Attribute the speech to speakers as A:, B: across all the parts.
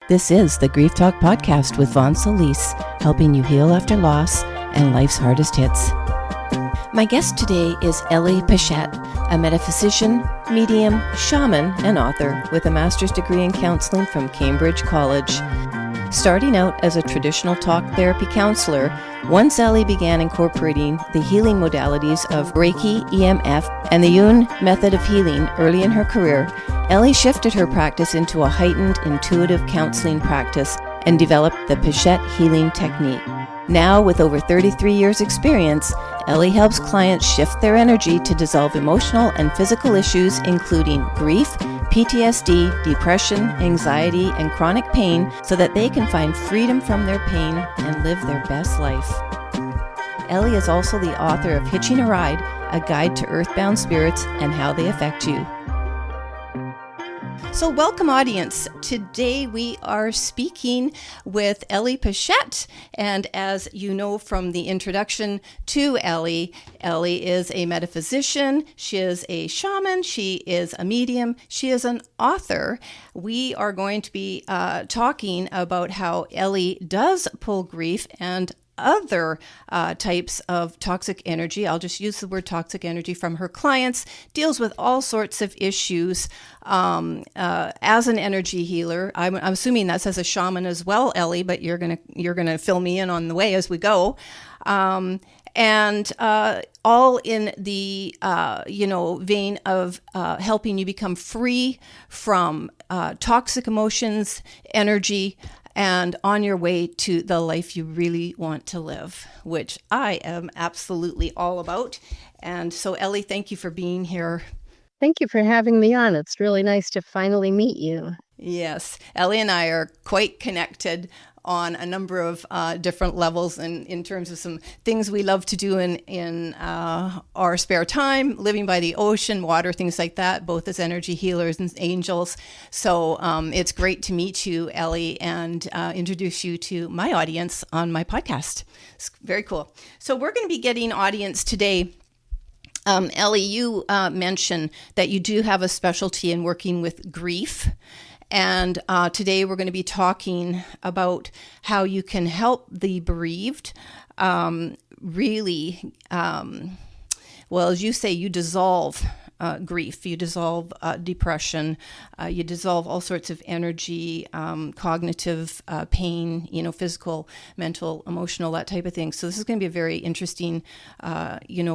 A: This is the Grief Talk Podcast with Vaughn Solis, helping you heal after loss and life's hardest hits. My guest today is Ellie Pechet, a metaphysician, medium, shaman, and author with a master's degree in counseling from Cambridge College. Starting out as a traditional talk therapy counselor, once Ellie began incorporating the healing modalities of Reiki, EMF, and the Yun method of healing early in her career, Ellie shifted her practice into a heightened intuitive counseling practice and developed the Pechet Healing Technique. Now, with over 33 years' experience, Ellie helps clients shift their energy to dissolve emotional and physical issues including grief, PTSD, depression, anxiety, and chronic pain so that they can find freedom from their pain and live their best life. Ellie is also the author of Hitching a Ride, a guide to earthbound spirits and how they affect you. So welcome, audience. Today we are speaking with Ellie Pechet, and as you know from the introduction to Ellie, Ellie is a metaphysician, she is a shaman, she is a medium, she is an author. We are going to be talking about how Ellie does pull grief and other types of toxic energy. I'll just use the word toxic energy from her clients, deals with all sorts of issues as an energy healer. I'm assuming that's as a shaman as well, Ellie, but you're gonna fill me in on the way as we go. And all in the vein of helping you become free from toxic emotions, energy, and on your way to the life you really want to live, which I am absolutely all about. And so, Ellie, thank you for being here.
B: Thank you for having me on. It's really nice to finally meet you.
A: Yes, Ellie and I are quite connected on a number of different levels and in terms of some things we love to do in our spare time, living by the ocean, water, things like that, both as energy healers and angels. So it's great to meet you, Ellie, and introduce you to my audience on my podcast. It's very cool. So we're going to be getting audience today. Ellie, you mentioned that you do have a specialty in working with grief. And today we're going to be talking about how you can help the bereaved really, well, as you say, you dissolve grief, you dissolve depression, you dissolve all sorts of energy, cognitive pain, physical, mental, emotional, that type of thing. So this is going to be a very interesting,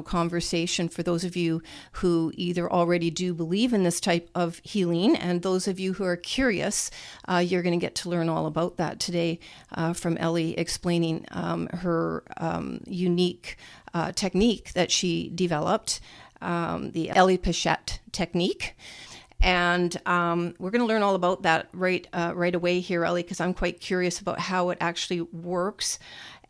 A: conversation for those of you who either already do believe in this type of healing, and those of you who are curious, you're going to get to learn all about that today from Ellie explaining her unique technique that she developed. The Ellie Pechet technique. And we're going to learn all about that right away here, Ellie, because I'm quite curious about how it actually works.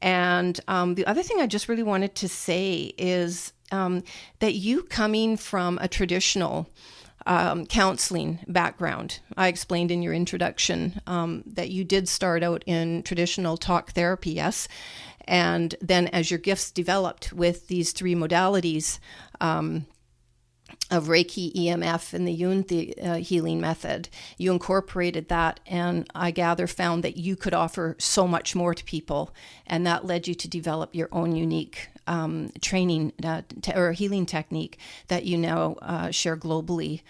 A: And the other thing I just really wanted to say is that you coming from a traditional counseling background, I explained in your introduction that you did start out in traditional talk therapy, yes? And then as your gifts developed with these three modalities, of Reiki, EMF, and the Yun healing method, you incorporated that, and I gather found that you could offer so much more to people, and that led you to develop your own unique training or healing technique that you now share globally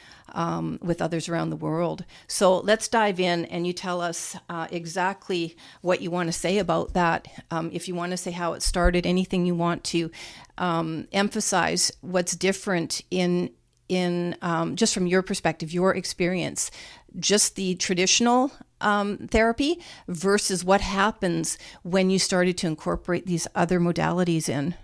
A: with others around the world. So let's dive in, and you tell us exactly what you want to say about that. If you want to say how it started, anything you want to emphasize what's different in just from your perspective, your experience, just the traditional therapy versus what happens when you started to incorporate these other modalities in.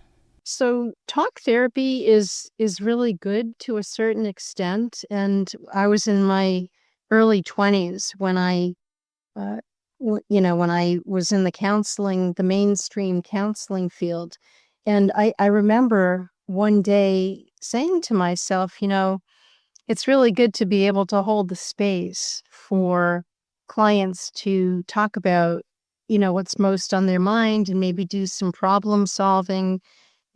B: So talk therapy is really good to a certain extent. And I was in my early 20s when I was in the mainstream counseling field. And I remember one day saying to myself, it's really good to be able to hold the space for clients to talk about, what's most on their mind and maybe do some problem solving.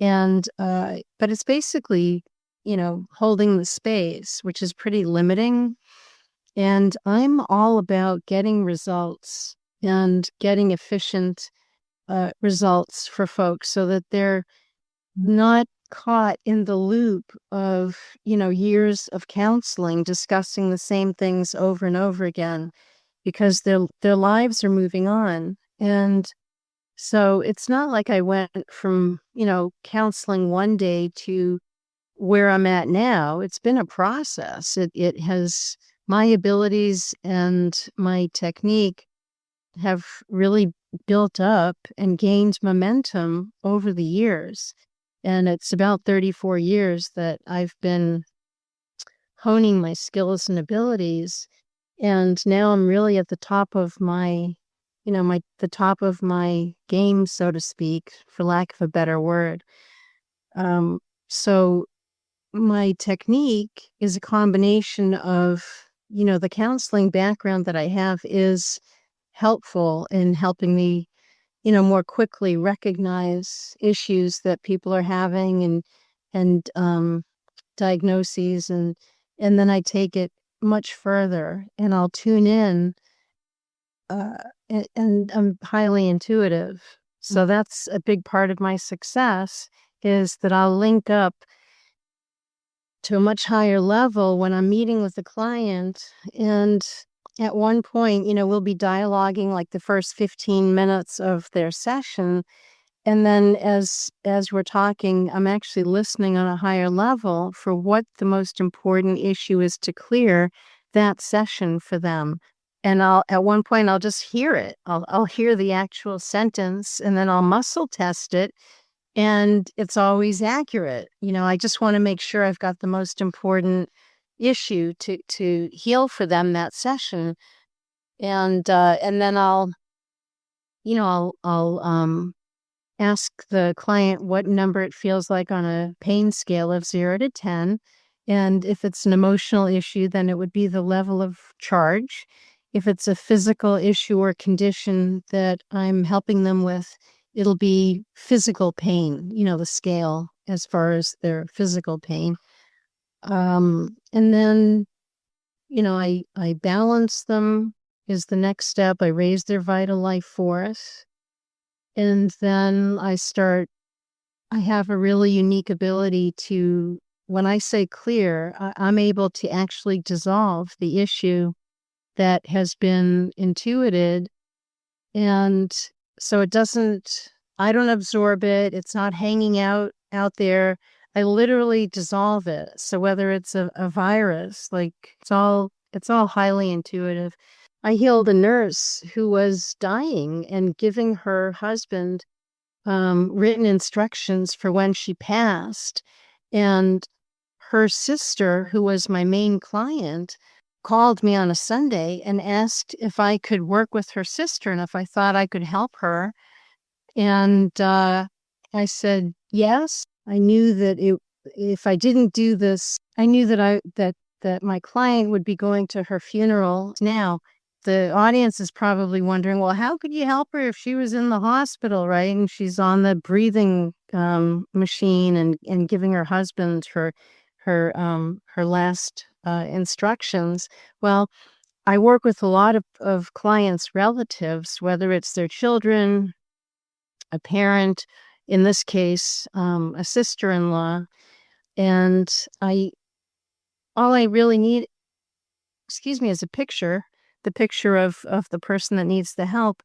B: And, but it's basically, holding the space, which is pretty limiting. And I'm all about getting results and getting efficient results for folks so that they're not caught in the loop of, years of counseling discussing the same things over and over again, because their lives are moving on. And so it's not like I went from, counseling one day to where I'm at now. It's been a process. It has my abilities and my technique have really built up and gained momentum over the years. And it's about 34 years that I've been honing my skills and abilities. And now I'm really at the top of my, the top of my game, so to speak, for lack of a better word. So my technique is a combination of, the counseling background that I have is helpful in helping me, more quickly recognize issues that people are having and diagnoses, and then I take it much further and I'll tune in, and I'm highly intuitive. So that's a big part of my success, is that I'll link up to a much higher level when I'm meeting with the client. And at one point, we'll be dialoguing like the first 15 minutes of their session. And then as we're talking, I'm actually listening on a higher level for what the most important issue is to clear that session for them. And at one point I'll just hear it. I'll hear the actual sentence and then I'll muscle test it. And it's always accurate. I just want to make sure I've got the most important issue to heal for them that session. And then I'll ask the client what number it feels like on a pain scale of 0 to 10. And if it's an emotional issue, then it would be the level of charge. If it's a physical issue or condition that I'm helping them with, it'll be physical pain, the scale as far as their physical pain. And then, I balance them is the next step. I raise their vital life force. And then I have a really unique ability to, when I say clear, I'm able to actually dissolve the issue that has been intuited. And so I don't absorb it. It's not hanging out there. I literally dissolve it. So whether it's a virus, like it's all highly intuitive. I healed a nurse who was dying and giving her husband written instructions for when she passed. And her sister, who was my main client, called me on a Sunday and asked if I could work with her sister and if I thought I could help her. And I said yes. I knew that if I didn't do this, I knew that my client would be going to her funeral. Now, the audience is probably wondering, well, how could you help her if she was in the hospital, right? And she's on the breathing machine and giving her husband her last instructions. Well, I work with a lot of clients' relatives, whether it's their children, a parent, in this case, a sister-in-law, and all I really need, is a picture, the picture of the person that needs the help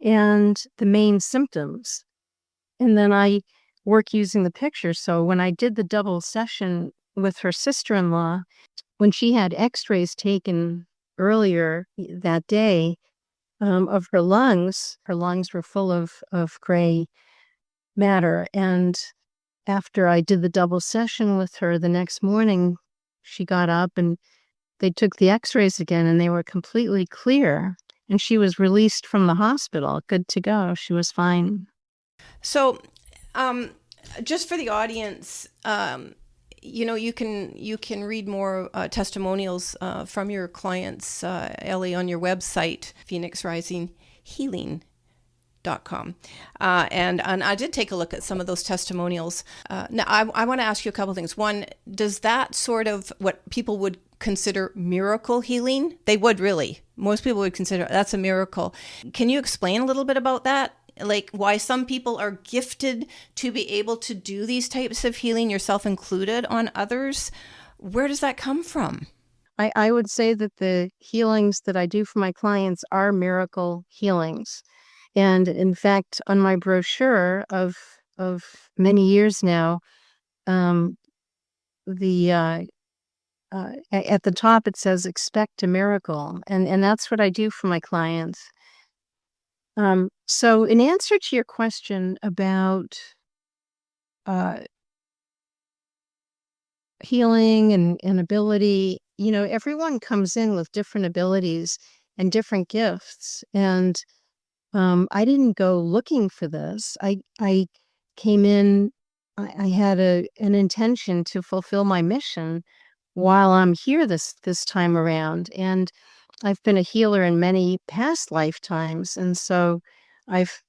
B: and the main symptoms. And then I work using the picture. So when I did the double session with her sister-in-law, when she had x-rays taken earlier that day of her lungs were full of gray matter. And after I did the double session with her the next morning, she got up and they took the x-rays again and they were completely clear. And she was released from the hospital, good to go. She was fine.
A: So, just for the audience, you can read more testimonials from your clients, Ellie, on your website, phoenixrisinghealing.com. And I did take a look at some of those testimonials. Now, I want to ask you a couple things. One, does that sort of what people would consider miracle healing. They would really. Most people would consider that's a miracle. Can you explain a little bit about that? Like why some people are gifted to be able to do these types of healing, yourself included, on others? Where does that come from?
B: I would say that the healings that I do for my clients are miracle healings. And in fact, on my brochure of many years now, um, the at the top it says expect a miracle, and that's what I do for my clients. So in answer to your question about uh, healing and ability, everyone comes in with different abilities and different gifts. And I didn't go looking for this. I came in, I had an intention to fulfill my mission while I'm here this time around. And I've been a healer in many past lifetimes. And so I've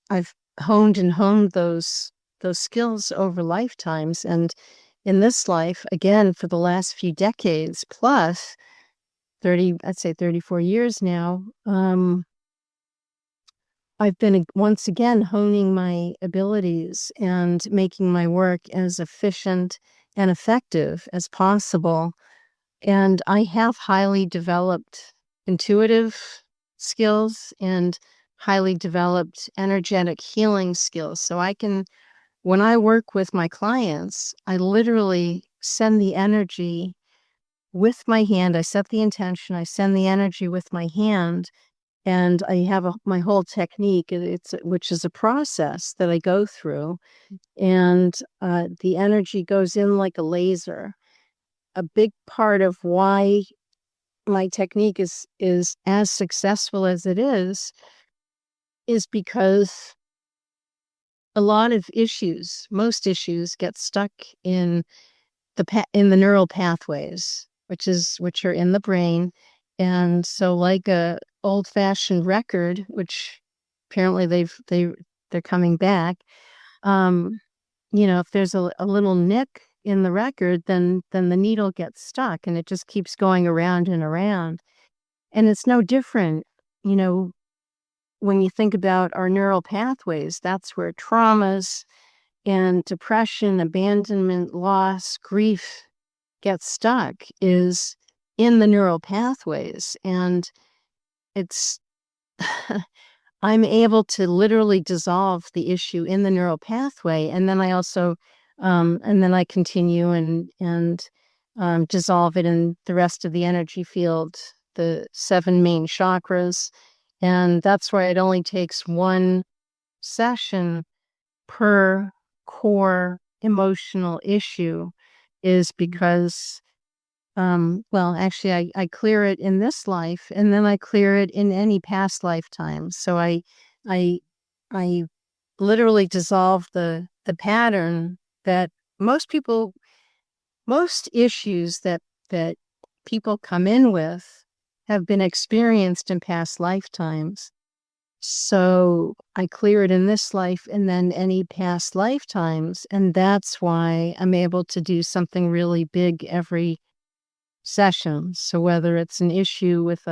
B: honed those skills over lifetimes. And in this life, again, for the last few decades plus 34 years now, I've been once again honing my abilities and making my work as efficient and effective as possible. And I have highly developed intuitive skills and highly developed energetic healing skills. So when I work with my clients, I literally send the energy with my hand. I set the intention, I send the energy with my hand, and I have my whole technique, which is a process that I go through, and the energy goes in like a laser. A big part of why my technique is as successful as it is because a lot of most issues get stuck in the neural pathways, which are in the brain. And so like a old-fashioned record, which apparently they're coming back, if there's a little nick in the record, then the needle gets stuck and it just keeps going around and around. And it's no different, you know, when you think about our neural pathways. That's where traumas and depression, abandonment, loss, grief get stuck, is in the neural pathways. And it's I'm able to literally dissolve the issue in the neural pathway, and then I also and then I continue and dissolve it in the rest of the energy field, the 7 main chakras. And that's why it only takes one session per core emotional issue, is because well, actually, I clear it in this life, and then I clear it in any past lifetime. So I I literally dissolve the pattern that most issues that people come in with have been experienced in past lifetimes. So I clear it in this life and then any past lifetimes, and that's why I'm able to do something really big every sessions. So whether it's an issue with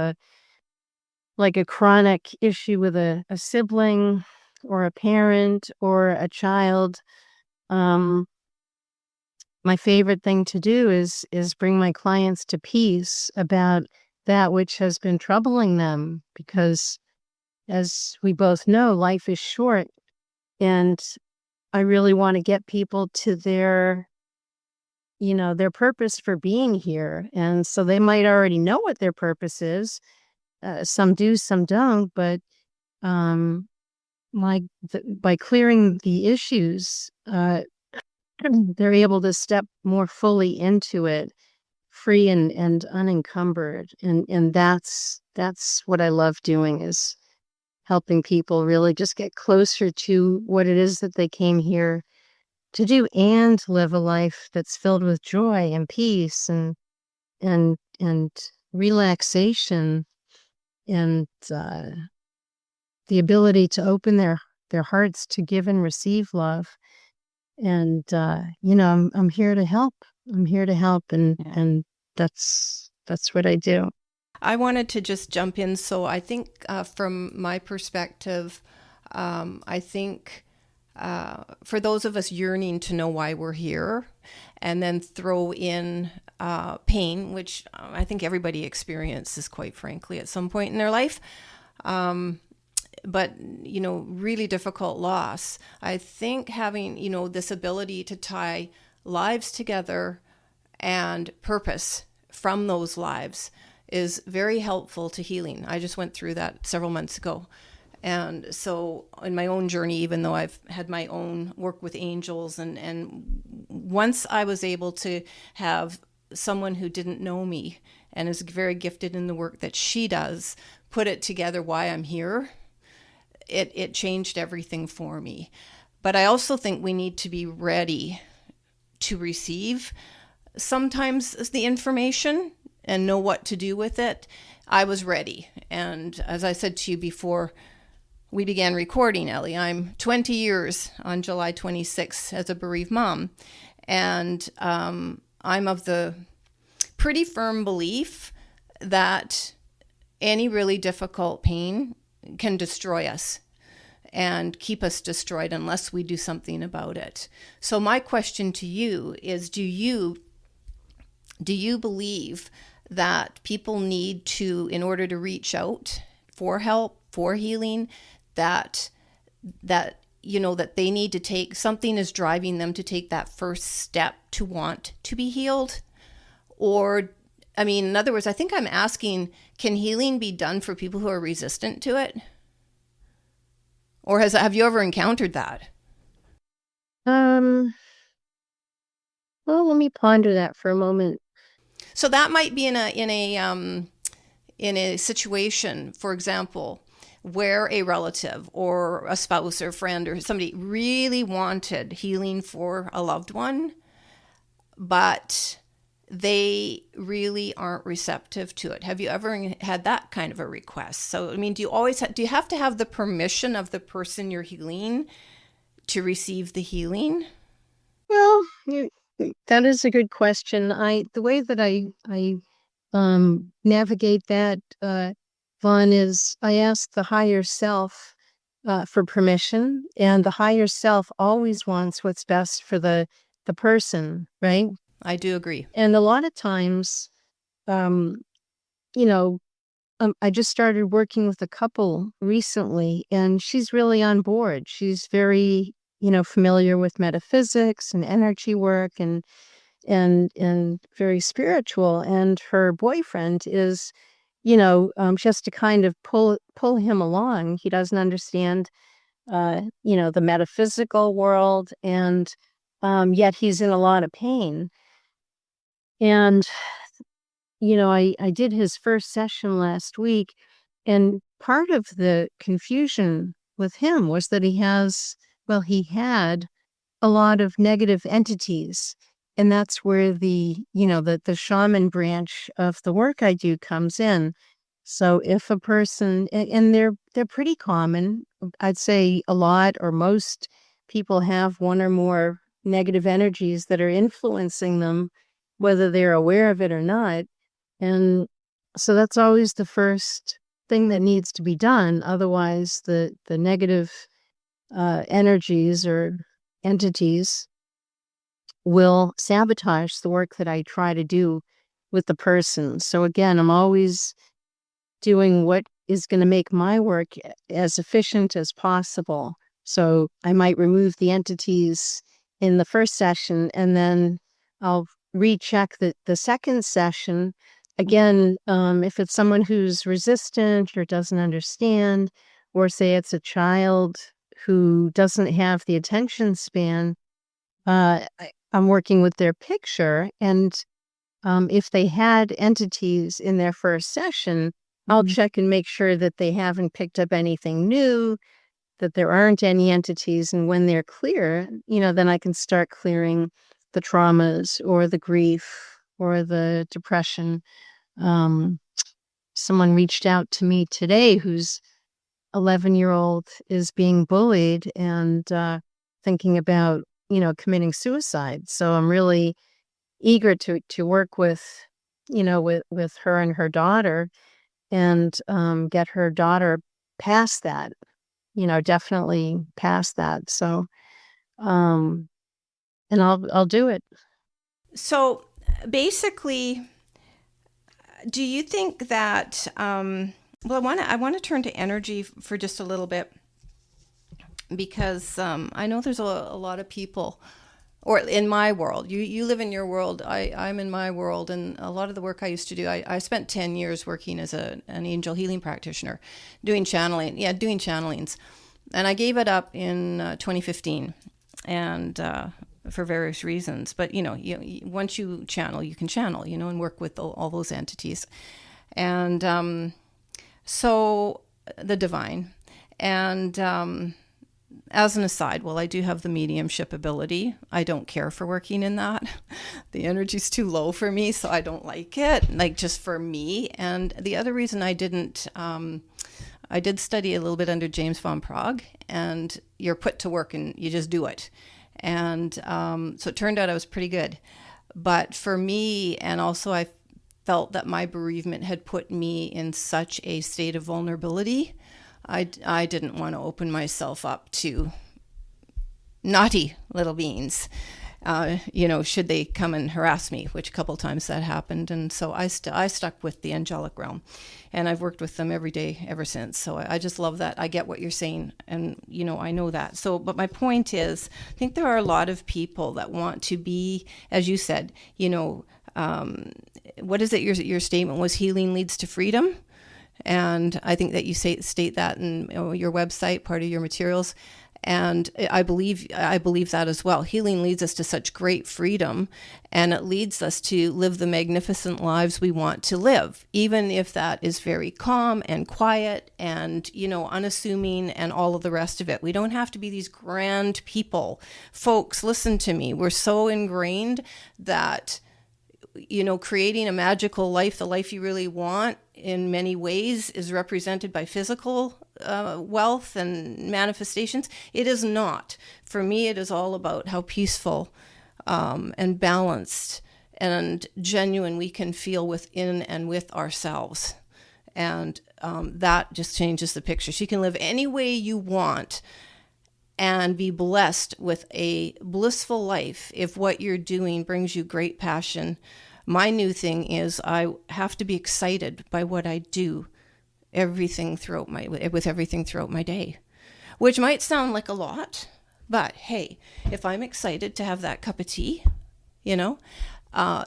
B: like a chronic issue with a sibling or a parent or a child, my favorite thing to do is bring my clients to peace about that which has been troubling them, because as we both know, life is short, and I really want to get people to their purpose for being here. And so they might already know what their purpose is. Some do, some don't. But by clearing the issues, they're able to step more fully into it, free and unencumbered. And that's what I love doing, is helping people really just get closer to what it is that they came here to do, and live a life that's filled with joy and peace and relaxation, and the ability to open their hearts to give and receive love. And I'm here to help. I'm here to help, and
A: Yeah.
B: and that's That's what I do.
A: I wanted to just jump in. So I think from my perspective, I think for those of us yearning to know why we're here, and then throw in pain, which I think everybody experiences, quite frankly, at some point in their life. But, really difficult loss. I think having, this ability to tie lives together and purpose from those lives is very helpful to healing. I just went through that several months ago. And so in my own journey, even though I've had my own work with angels, and once I was able to have someone who didn't know me and is very gifted in the work that she does, put it together why I'm here, it changed everything for me. But I also think we need to be ready to receive sometimes the information and know what to do with it. I was ready. And as I said to you before we began recording, Ellie, I'm 20 years on July 26th as a bereaved mom. And I'm of the pretty firm belief that any really difficult pain can destroy us and keep us destroyed unless we do something about it. So my question to you is, do you believe that people need to, in order to reach out for help, for healing, that that they need to take, something is driving them to take that first step to want to be healed? Or, in other words, I think I'm asking, can healing be done for people who are resistant to it? Or have you ever encountered that?
B: Well, let me ponder that for a moment.
A: So that might be in a situation, for example, where a relative or a spouse or friend or somebody really wanted healing for a loved one, but they really aren't receptive to it. Have you ever had that kind of a request? So, do you always do you have to have the permission of the person you're healing to receive the healing?
B: Well, that is a good question. The way that I navigate that, Vaughn, is I ask the higher self for permission, and the higher self always wants what's best for the person, right?
A: I do agree.
B: And a lot of times, um, you know, I just started working with a couple recently, and she's really on board. She's very, familiar with metaphysics and energy work, and very spiritual. And her boyfriend is, she has to kind of pull him along. He doesn't understand, the metaphysical world, and yet he's in a lot of pain. And I did his first session last week, and part of the confusion with him was that he had a lot of negative entities. And that's where the shaman branch of the work I do comes in. So if a person, and they're pretty common, I'd say a lot or most people have one or more negative energies that are influencing them, whether they're aware of it or not. And so that's always the first thing that needs to be done. Otherwise, the negative energies or entities will sabotage the work that I try to do with the person. So again, I'm always doing what is going to make my work as efficient as possible. So I might remove the entities in the first session, and then I'll recheck the second session. Again, if it's someone who's resistant or doesn't understand, or say it's a child who doesn't have the attention span, I'm working with their picture. And if they had entities in their first session, I'll check and make sure that they haven't picked up anything new, that there aren't any entities. And when they're clear, then I can start clearing the traumas or the grief or the depression. Someone reached out to me today whose 11-year-old is being bullied and thinking about, committing suicide. So I'm really eager to work with with her and her daughter, and get her daughter past that, definitely past that. So, and I'll do it.
A: So basically, do you think that? Well, I want to turn to energy for just a little bit because I know there's a lot of people, or in my world. You live in your world. I'm in my world, and a lot of the work I used to do. I spent 10 years working as an angel healing practitioner, doing channeling. Yeah, doing channelings, and I gave it up in 2015, and for various reasons. But once you channel, you can channel, and work with all those entities, and so the divine, and as an aside, well, I do have the mediumship ability. I don't care for working in that. The energy's too low for me, so I don't like it, like just for me. And the other reason I didn't, I did study a little bit under James von Prague, and you're put to work and you just do it. And so it turned out I was pretty good. But for me, and also I felt that my bereavement had put me in such a state of vulnerability. I didn't want to open myself up to naughty little beings, should they come and harass me, which a couple times that happened. And so I stuck with the angelic realm, and I've worked with them every day ever since. So I just love that. I get what you're saying, and I know that. So, but my point is, I think there are a lot of people that want to be, as you said, what is it? Your statement was healing leads to freedom. And I think that you state that in your website, part of your materials. And I believe that as well. Healing leads us to such great freedom, and it leads us to live the magnificent lives we want to live, even if that is very calm and quiet and, unassuming and all of the rest of it. We don't have to be these grand people. Folks, listen to me. We're so ingrained that creating a magical life, the life you really want, in many ways is represented by physical wealth and manifestations. It is not. For me, it is all about how peaceful and balanced and genuine we can feel within and with ourselves. And that just changes the picture. So you can live any way you want and be blessed with a blissful life if what you're doing brings you great passion. My new thing is I have to be excited by what I do with everything throughout my day, which might sound like a lot, but hey, if I'm excited to have that cup of tea,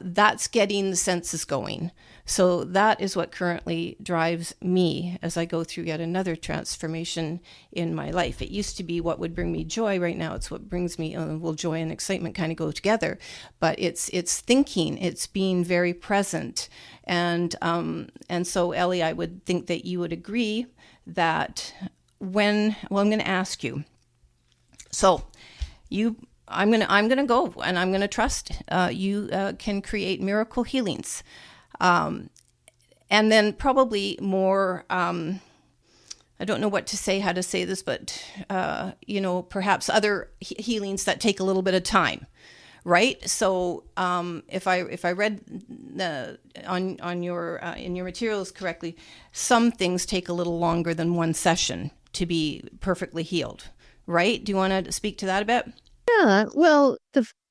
A: that's getting the senses going. So that is what currently drives me as I go through yet another transformation in my life. It used to be what would bring me joy. Right now, it's what brings me, joy and excitement kind of go together. But it's thinking, it's being very present. And so, Ellie, I would think that you would agree that I'm going to ask you. So I'm gonna go, and I'm gonna trust you can create miracle healings, and then probably more. I don't know how to say this, but perhaps other healings that take a little bit of time, right? So if I read on your in your materials correctly, some things take a little longer than one session to be perfectly healed, right? Do you want to speak to that a bit?
B: Yeah, well,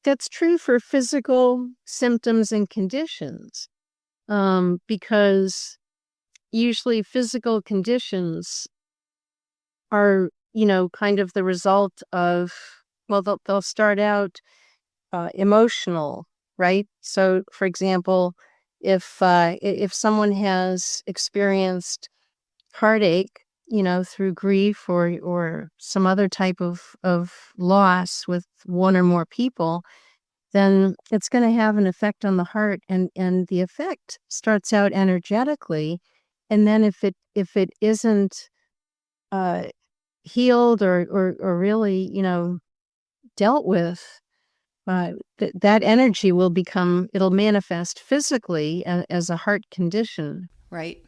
B: that's true for physical symptoms and conditions, because usually physical conditions are, kind of the result of, well, they'll start out emotional, right? So, for example, if someone has experienced heartache, through grief or some other type of loss with one or more people, then it's going to have an effect on the heart, and the effect starts out energetically, and then if it isn't uh, healed or really dealt with, that energy it'll manifest physically as a heart condition,
A: Right.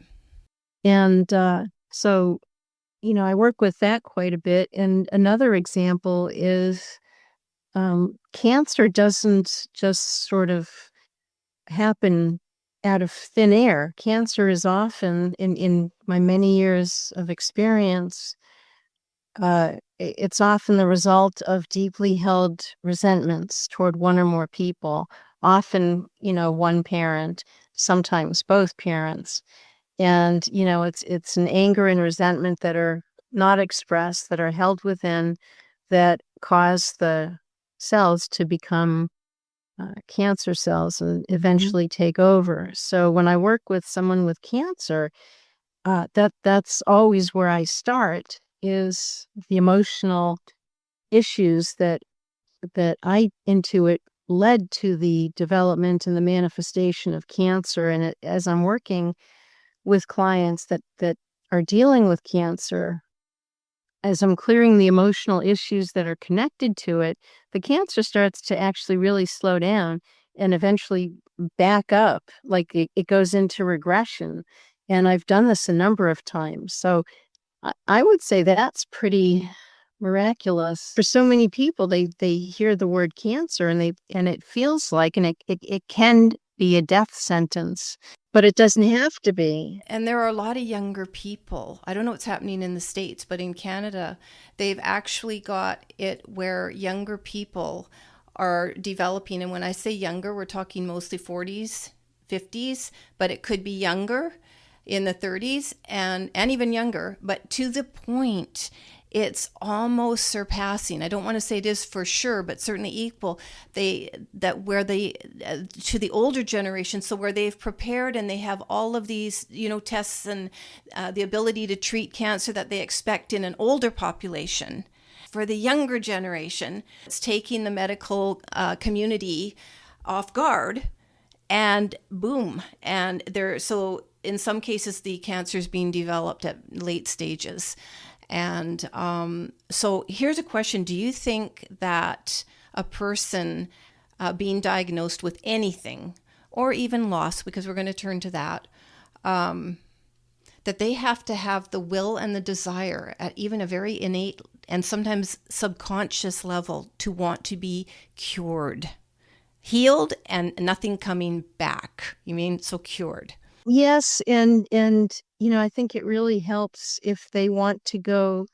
B: and so I work with that quite a bit. And another example is cancer doesn't just sort of happen out of thin air. Cancer is often, in my many years of experience, it's often the result of deeply held resentments toward one or more people, often, one parent, sometimes both parents. And, it's an anger and resentment that are not expressed, that are held within, that cause the cells to become cancer cells and eventually take over. So when I work with someone with cancer, that's always where I start, is the emotional issues that I intuit led to the development and the manifestation of cancer. And as I'm working with clients that are dealing with cancer, as I'm clearing the emotional issues that are connected to it, the cancer starts to actually really slow down and eventually back up, like it goes into regression. And I've done this a number of times. So I would say that's pretty miraculous. For so many people, they hear the word cancer and it feels like, and it can be a death sentence, but it doesn't have to be.
A: And there are a lot of younger people. I don't know what's happening in the States, but in Canada, they've actually got it where younger people are developing. And when I say younger, we're talking mostly 40s, 50s, but it could be younger in the 30s and even younger, but to the point it's almost surpassing. I don't want to say it is for sure, but certainly equal. To the older generation, so where they've prepared and they have all of these, tests and the ability to treat cancer that they expect in an older population. For the younger generation, it's taking the medical community off guard, and boom, and so in some cases the cancer is being developed at late stages. And so here's a question. Do you think that a person being diagnosed with anything, or even loss, because we're going to turn to that, that they have to have the will and the desire at even a very innate and sometimes subconscious level to want to be cured, healed, and nothing coming back? You mean so cured?
B: Yes, and I think it really helps if they want to go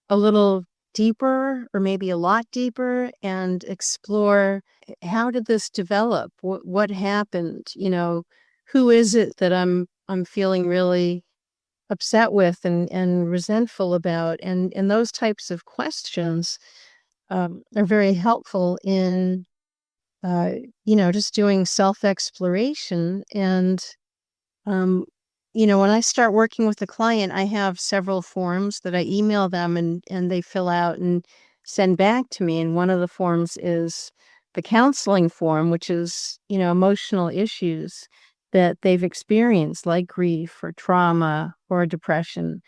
B: a little deeper, or maybe a lot deeper, and explore, how did this develop? What happened? Who is it that I'm feeling really upset with and resentful about? And those types of questions are very helpful in just doing self-exploration. And um, when I start working with a client, I have several forms that I email them, and they fill out and send back to me. And one of the forms is the counseling form, which is, emotional issues that they've experienced, like grief or trauma or depression.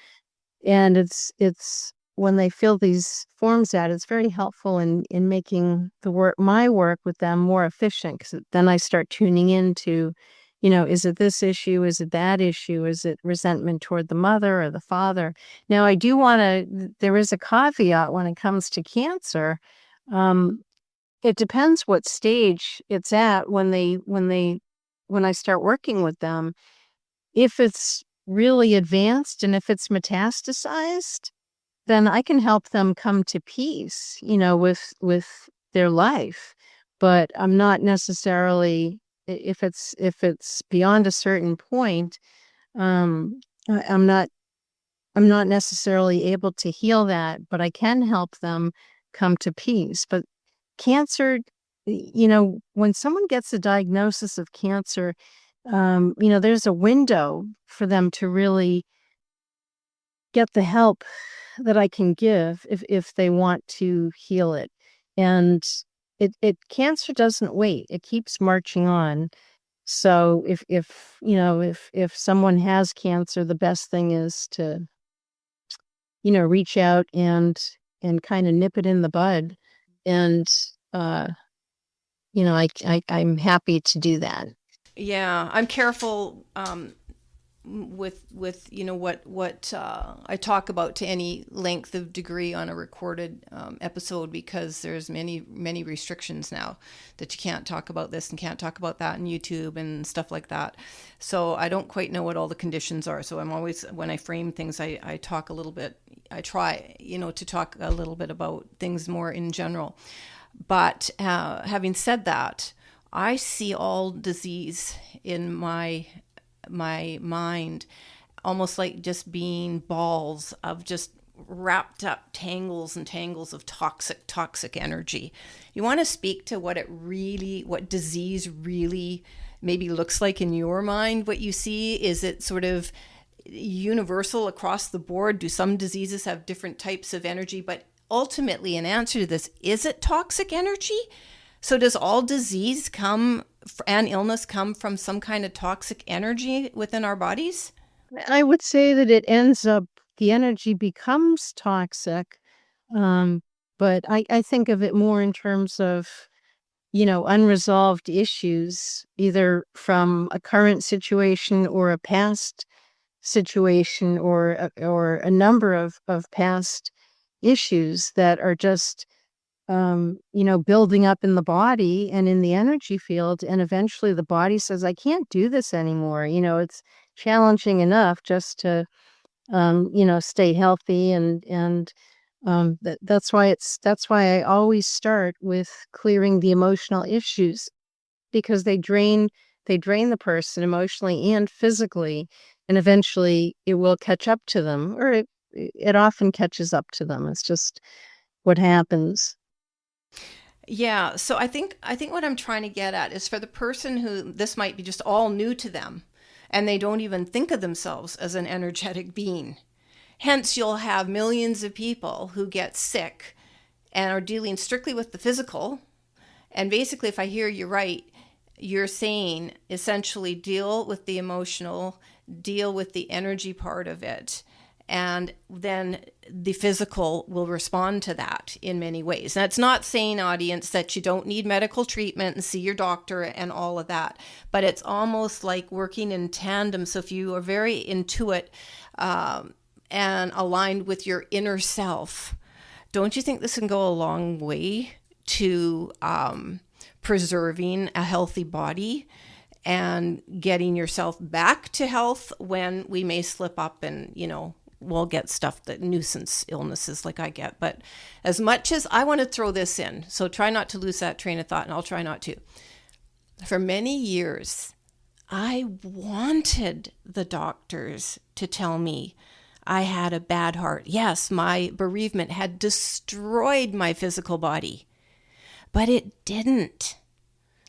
B: And it's when they fill these forms out, it's very helpful in making my work with them more efficient, because then I start tuning into, is it this issue? Is it that issue? Is it resentment toward the mother or the father? Now, I do want to, there is a caveat when it comes to cancer. Um, it depends what stage it's at when I start working with them. If it's really advanced and if it's metastasized, then I can help them come to peace, with their life. But I'm not necessarily, if it's beyond a certain point, um, I'm not necessarily able to heal that, but I can help them come to peace. But cancer, when someone gets a diagnosis of cancer, there's a window for them to really get the help that I can give if they want to heal it. And cancer doesn't wait. It keeps marching on. So if someone has cancer, the best thing is to, reach out and kind of nip it in the bud. And uh, I'm happy to do that.
A: Yeah, I'm careful with what I talk about to any length of degree on a recorded episode, because there's many restrictions now that you can't talk about this and can't talk about that on YouTube and stuff like that. So I don't quite know what all the conditions are. So I'm always, when I frame things, I talk a little bit. I try to talk a little bit about things more in general. But having said that, I see all disease in my mind almost like just being balls of just wrapped up tangles and tangles of toxic energy. You want to speak to what disease really maybe looks like in your mind, what you see? Is it sort of universal across the board? Do some diseases have different types of energy? But ultimately, in answer to this, is it toxic energy? So does all disease and illness come from some kind of toxic energy within our bodies?
B: I would say that the energy becomes toxic. But I think of it more in terms of, unresolved issues, either from a current situation or a past situation, or a number of past issues that are just building up in the body and in the energy field. And eventually the body says, I can't do this anymore. It's challenging enough just to, stay healthy. That's why I always start with clearing the emotional issues, because they drain the person emotionally and physically. And eventually it will catch up to them, or it often catches up to them. It's just what happens.
A: Yeah, so I think what I'm trying to get at is, for the person who this might be just all new to them, and they don't even think of themselves as an energetic being. Hence, you'll have millions of people who get sick and are dealing strictly with the physical. And basically, if I hear you right, you're saying essentially deal with the emotional, deal with the energy part of it, and then the physical will respond to that in many ways. That's not saying, audience, that you don't need medical treatment and see your doctor and all of that, but it's almost like working in tandem. So if you are very intuitive and aligned with your inner self, don't you think this can go a long way to preserving a healthy body and getting yourself back to health when we may slip up and, we'll get stuff, that nuisance illnesses like I get. But as much as I want to throw this in, so try not to lose that train of thought, and I'll try not to. For many years, I wanted the doctors to tell me I had a bad heart. Yes, my bereavement had destroyed my physical body, but it didn't.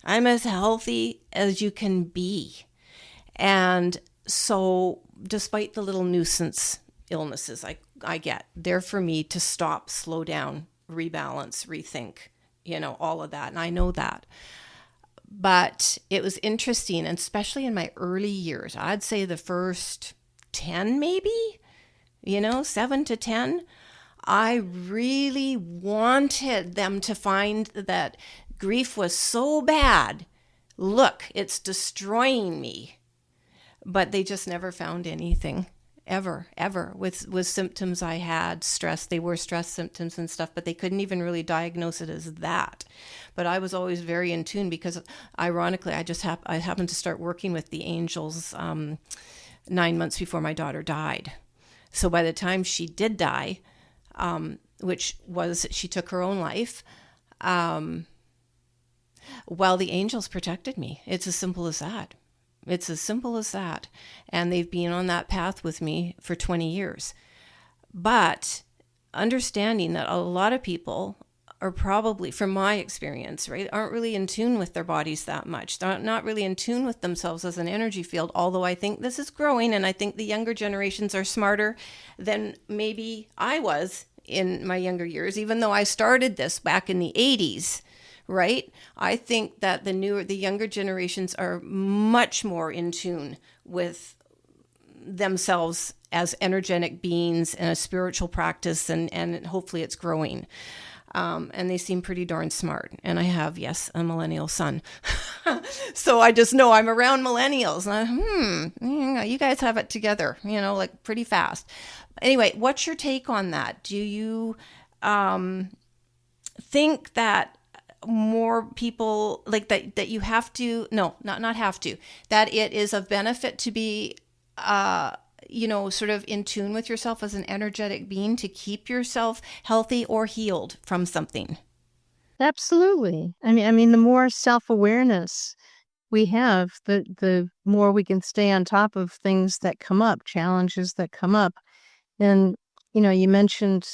A: I'm as healthy as you can be. And so despite the little nuisance illnesses I get, they're for me to stop, slow down, rebalance, rethink, all of that. And I know that. But it was interesting, and especially in my early years, I'd say the first 10 maybe, 7 to 10, I really wanted them to find that grief was so bad. Look, it's destroying me. But they just never found anything, ever, with symptoms I had. Stress, they were stress symptoms and stuff, but they couldn't even really diagnose it as that. But I was always very in tune, because ironically, I happened to start working with the angels 9 months before my daughter died. So by the time she did die, which was, she took her own life, well, the angels protected me. It's as simple as that. It's as simple as that. And they've been on that path with me for 20 years. But understanding that a lot of people are probably, from my experience, right, aren't really in tune with their bodies that much. They're not really in tune with themselves as an energy field, although I think this is growing, and I think the younger generations are smarter than maybe I was in my younger years, even though I started this back in the 80s. Right? I think that the younger generations are much more in tune with themselves as energetic beings and a spiritual practice, and hopefully it's growing. And they seem pretty darn smart. And I have, yes, a millennial son. So I just know I'm around millennials. And you guys have it together, like pretty fast. Anyway, what's your take on that? Do you think that more people like that you have to, no, not have to, that it is of benefit to be sort of in tune with yourself as an energetic being to keep yourself healthy or healed from something?
B: Absolutely. I mean, the more self-awareness we have, the more we can stay on top of things that come up, challenges that come up. And, you mentioned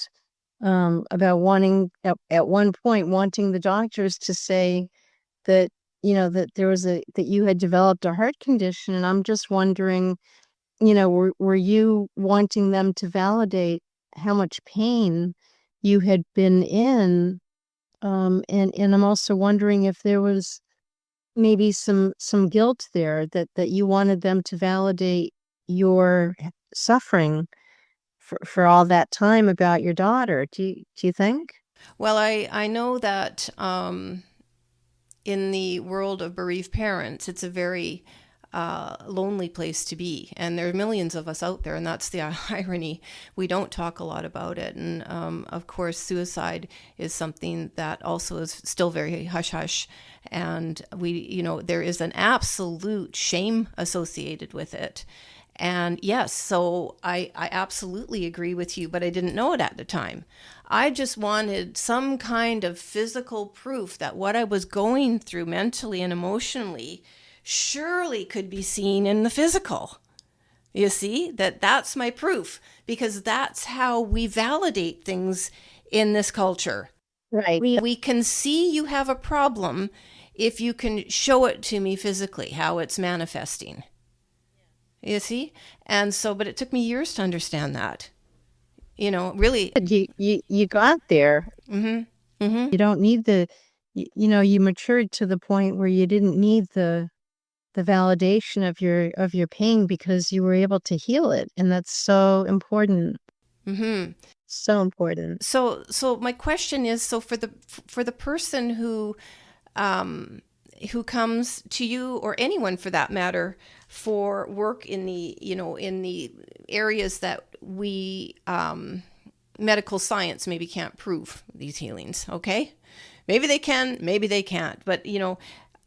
B: about wanting, at one point, wanting the doctors to say that, that that you had developed a heart condition. And I'm just wondering, were you wanting them to validate how much pain you had been in? And I'm also wondering if there was maybe some guilt there that you wanted them to validate your suffering for all that time about your daughter. Do you think?
A: Well, I know that in the world of bereaved parents, it's a very lonely place to be. And there are millions of us out there, and that's the irony. We don't talk a lot about it. And of course, suicide is something that also is still very hush-hush. And there is an absolute shame associated with it. And yes, so I absolutely agree with you, but I didn't know it at the time. I just wanted some kind of physical proof that what I was going through mentally and emotionally surely could be seen in the physical. You see, that's my proof, because that's how we validate things in this culture.
B: Right.
A: We can see you have a problem if you can show it to me physically, how it's manifesting. You see? And so, but it took me years to understand that. Really.
B: You got there.
A: Mm-hmm. Mm-hmm.
B: You don't need you matured to the point where you didn't need the validation of your pain because you were able to heal it. And that's so important.
A: Mm-hmm.
B: So important.
A: So my question is, so for the person who comes to you, or anyone for that matter, for work in the areas that we medical science maybe can't prove these healings, okay? Maybe they can, maybe they can't, but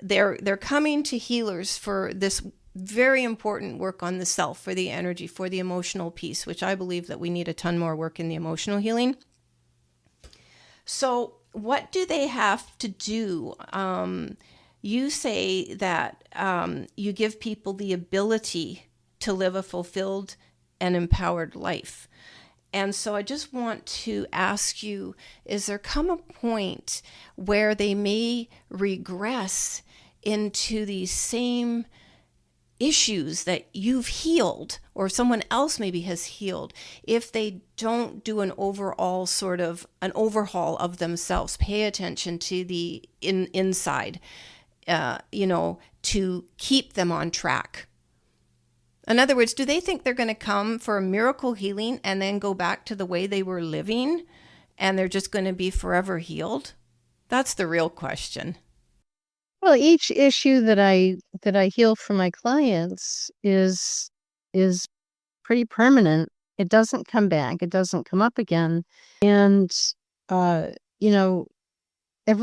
A: they're coming to healers for this very important work on the self, for the energy, for the emotional piece, which I believe that we need a ton more work in the emotional healing. So what do they have to do? You say that you give people the ability to live a fulfilled and empowered life. And so I just want to ask you, is there come a point where they may regress into these same issues that you've healed, or someone else maybe has healed, if they don't do an overall sort of an overhaul of themselves, pay attention to the inside, to keep them on track? In other words, do they think they're going to come for a miracle healing and then go back to the way they were living and they're just going to be forever healed? That's the real question.
B: Well, each issue that I heal for my clients is pretty permanent. It doesn't come back. It doesn't come up again. And every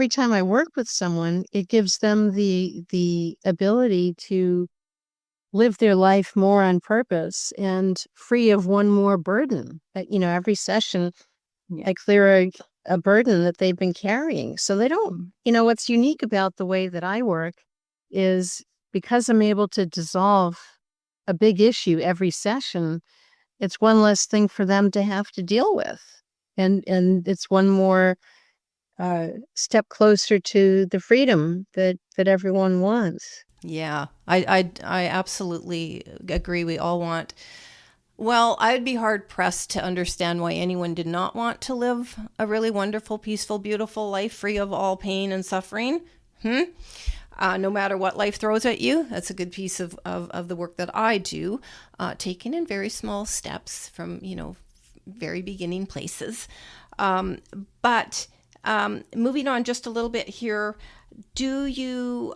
B: time I work with someone, it gives them the ability to live their life more on purpose and free of one more burden. Every session, I clear a burden that they've been carrying. So they don't, what's unique about the way that I work is because I'm able to dissolve a big issue every session, it's one less thing for them to have to deal with. And it's one more step closer to the freedom that everyone wants.
A: Yeah, I absolutely agree. We all want. Well, I'd be hard pressed to understand why anyone did not want to live a really wonderful, peaceful, beautiful life free of all pain and suffering. no matter what life throws at you. That's a good piece of the work that I do, taken in very small steps from, very beginning places. But moving on just a little bit here, do you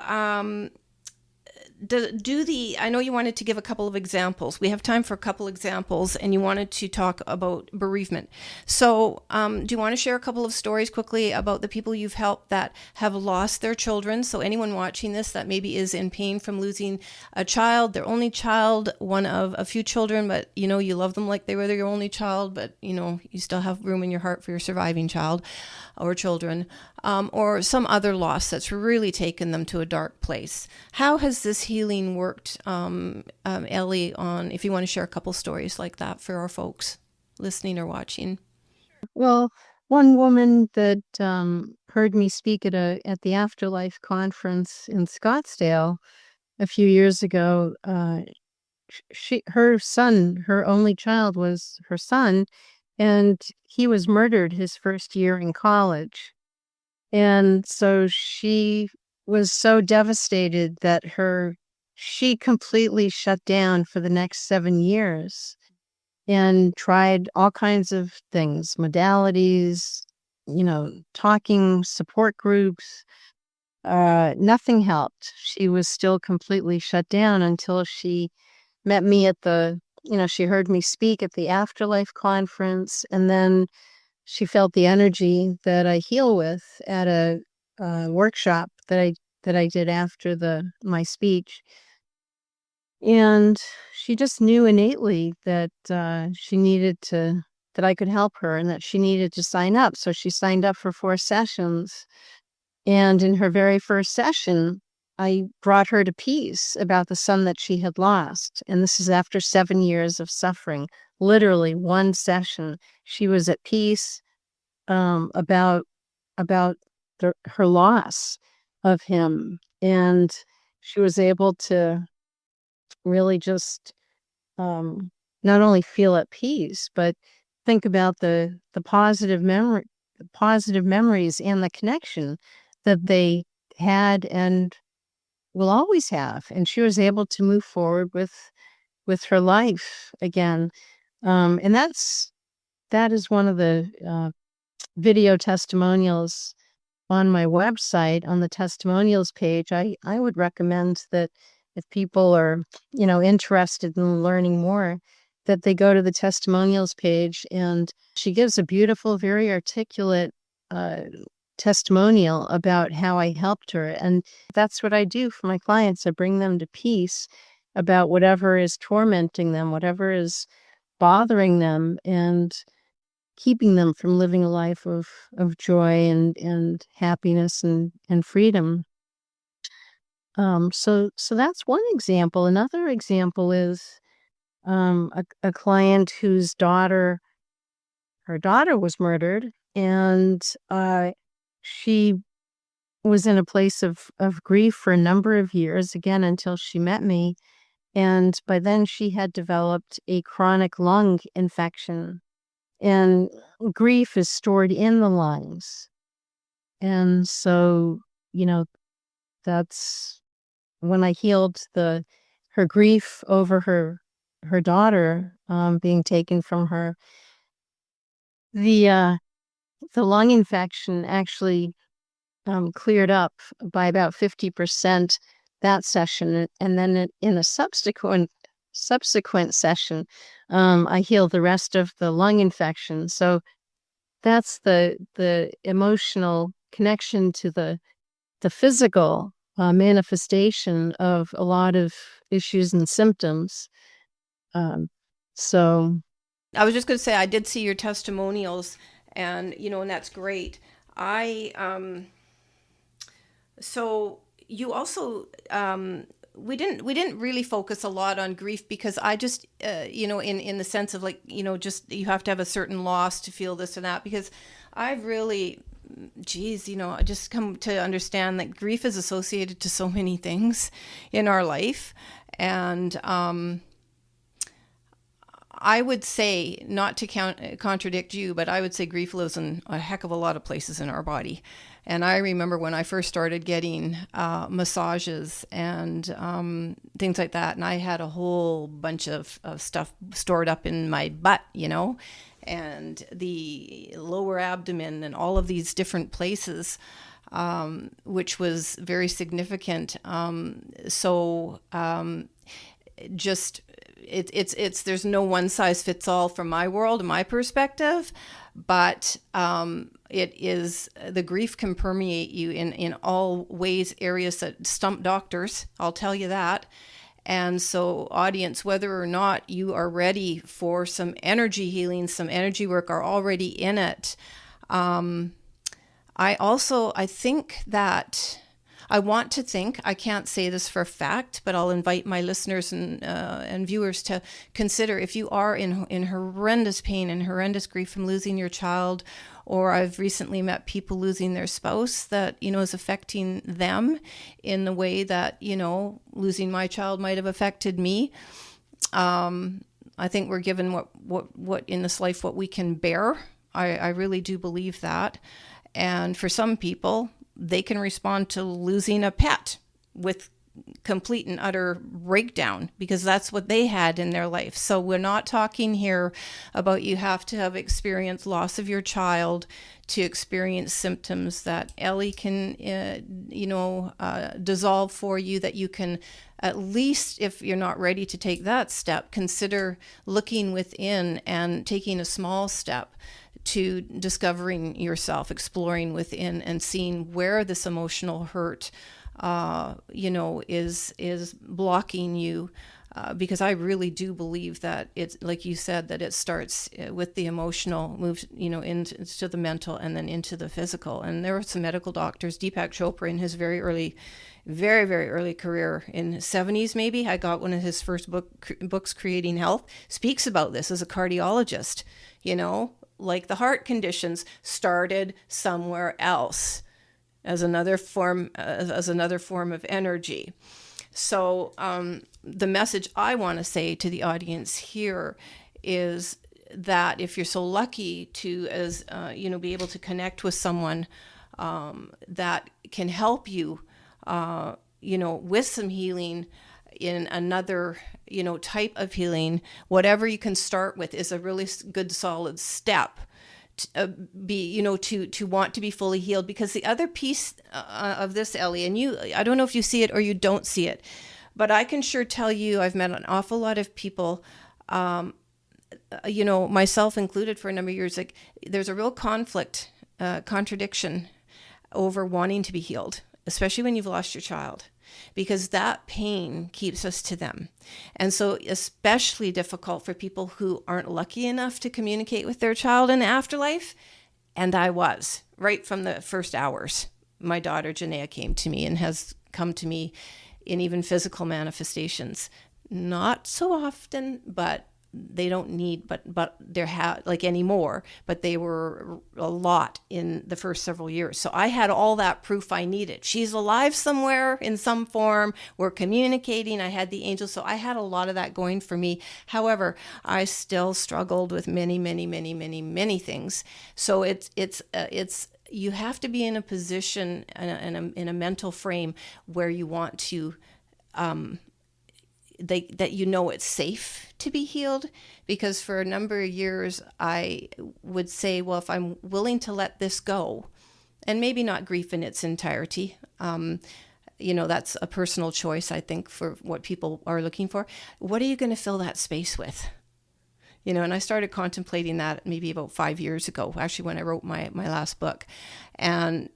A: I know you wanted to give a couple of examples. We have time for a couple examples, and you wanted to talk about bereavement. So do you want to share a couple of stories quickly about the people you've helped that have lost their children? So anyone watching this that maybe is in pain from losing a child, their only child, one of a few children, but you love them like they were your only child, but you still have room in your heart for your surviving child or children, or some other loss that's really taken them to a dark place. How has this healing worked, Ellie, on, if you want to share a couple stories like that for our folks listening or watching?
B: Well, one woman that heard me speak at the Afterlife conference in Scottsdale a few years ago, her only child was her son, and he was murdered his first year in college. And so she was so devastated that she completely shut down for the next 7 years and tried all kinds of things, modalities, talking, support groups. Nothing helped. She was still completely shut down until she met me she heard me speak at the Afterlife conference, and then she felt the energy that I heal with at a workshop that I did after my speech. And she just knew innately that that I could help her and that she needed to sign up. So she signed up for 4 sessions. And in her very first session, I brought her to peace about the son that she had lost. And this is after 7 years of suffering. Literally one session, she was at peace about her loss of him. And she was able to really just not only feel at peace, but think about the positive memories and the connection that they had and will always have. And she was able to move forward with her life again. And that is one of the video testimonials on my website. On the testimonials page, I would recommend that if people are, interested in learning more, that they go to the testimonials page, and she gives a beautiful, very articulate testimonial about how I helped her. And that's what I do for my clients. I bring them to peace about whatever is tormenting them, whatever is bothering them, and keeping them from living a life of joy and happiness and freedom. So that's one example. Another example is a client whose daughter was murdered, and she was in a place of grief for a number of years, again, until she met me. And by then she had developed a chronic lung infection, and grief is stored in the lungs. And so, that's when I healed her grief over her daughter being taken from her. The lung infection actually cleared up by about 50% that session, and then in a subsequent session, I healed the rest of the lung infection. So that's the emotional connection to the physical manifestation of a lot of issues and symptoms. So
A: I was just going to say, I did see your testimonials, and and that's great. So you also, we didn't really focus a lot on grief, because I just, in the sense of just you have to have a certain loss to feel this or that, because I've really, I just come to understand that grief is associated to so many things in our life. And I would say, not to contradict you, but I would say grief lives in a heck of a lot of places in our body. And I remember when I first started getting massages and things like that, and I had a whole bunch of stuff stored up in my butt, and the lower abdomen and all of these different places, which was very significant. Just it's there's no one size fits all from my world and my perspective, but it is, the grief can permeate you in all ways, areas that stump doctors, I'll tell you that. And so, audience, whether or not you are ready for some energy healing, some energy work, are already in it. I think that I want to think, I can't say this for a fact, but I'll invite my listeners and viewers to consider, if you are in horrendous pain and horrendous grief from losing your child, or I've recently met people losing their spouse that, is affecting them in the way that, losing my child might have affected me. I think we're given what in this life, what we can bear. I really do believe that. And for some people, they can respond to losing a pet with complete and utter breakdown, because that's what they had in their life. So we're not talking here about you have to have experienced loss of your child to experience symptoms that Ellie can, dissolve for you, that you can, at least if you're not ready to take that step, consider looking within and taking a small step to discovering yourself, exploring within, and seeing where this emotional hurt, is blocking you. Because I really do believe that it's, like you said, that it starts with the emotional, moves, into the mental, and then into the physical. And there were some medical doctors, Deepak Chopra, in his very, very early career, in his 70s maybe, I got one of his first books, Creating Health, speaks about this as a cardiologist, like the heart conditions started somewhere else as another form of energy. So the message I want to say to the audience here is that if you're so lucky to, be able to connect with someone that can help you, with some healing in another, type of healing, whatever you can start with is a really good solid step to want to be fully healed. Because the other piece of this, Ellie, and I don't know if you see it or you don't see it, but I can sure tell you, I've met an awful lot of people, myself included, for a number of years, like there's a real contradiction over wanting to be healed, especially when you've lost your child, because that pain keeps us to them. And so especially difficult for people who aren't lucky enough to communicate with their child in the afterlife. And I was, right from the first hours. My daughter Janaea came to me and has come to me in even physical manifestations. Not so often, but they don't need, but there like anymore, but they were a lot in the first several years. So I had all that proof I needed. She's alive somewhere in some form. We're communicating. I had the angels. So I had a lot of that going for me. However, I still struggled with many things. So it's you have to be in a position, in a mental frame where you want to, that it's safe to be healed. Because for a number of years, I would say, well, if I'm willing to let this go, and maybe not grief in its entirety, that's a personal choice, I think, for what people are looking for. What are you going to fill that space with? And I started contemplating that maybe about 5 years ago, actually, when I wrote my last book. And